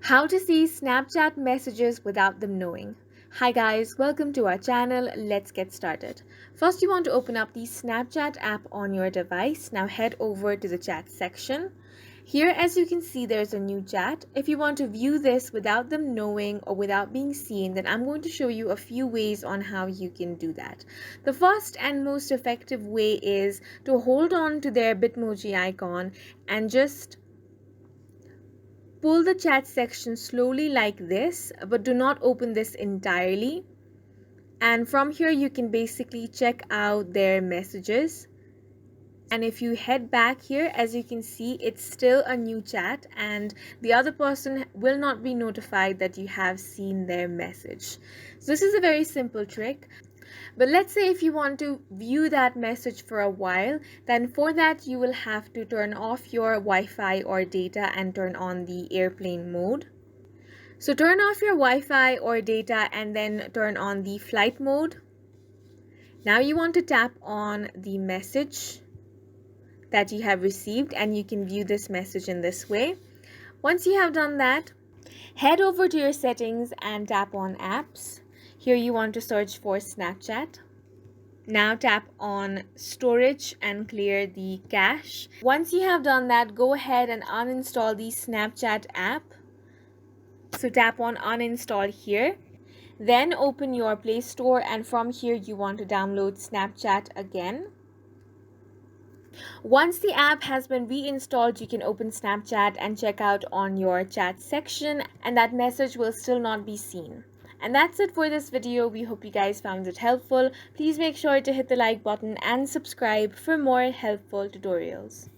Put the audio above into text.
How to see Snapchat messages without them knowing. Hi guys, welcome to our channel. Let's get started. First, you want to open up the Snapchat app on your device. Now head over to the chat section. Here, as you can see, there's a new chat. If you want to view this without them knowing or without being seen, then I'm going to show you a few ways on how you can do that. The first and most effective way is to hold on to their Bitmoji icon and just pull the chat section slowly like this, but do not open this entirely. And from here, you can basically check out their messages. And if you head back here, as you can see, it's still a new chat and the other person will not be notified that you have seen their message. So this is a very simple trick. But let's say if you want to view that message for a while, then for that you will have to turn off your Wi-Fi or data and turn on the airplane mode. So turn off your Wi-Fi or data and then turn on the flight mode. Now you want to tap on the message that you have received and you can view this message in this way. Once you have done that, head over to your settings and tap on apps. Here you want to search for Snapchat. Now tap on storage and clear the cache. Once you have done that, go ahead and uninstall the Snapchat app. So tap on uninstall here. Then open your Play Store and from here you want to download Snapchat again. Once the app has been reinstalled, you can open Snapchat and check out on your chat section and that message will still not be seen. And that's it for this video. We hope you guys found it helpful. Please make sure to hit the like button and subscribe for more helpful tutorials.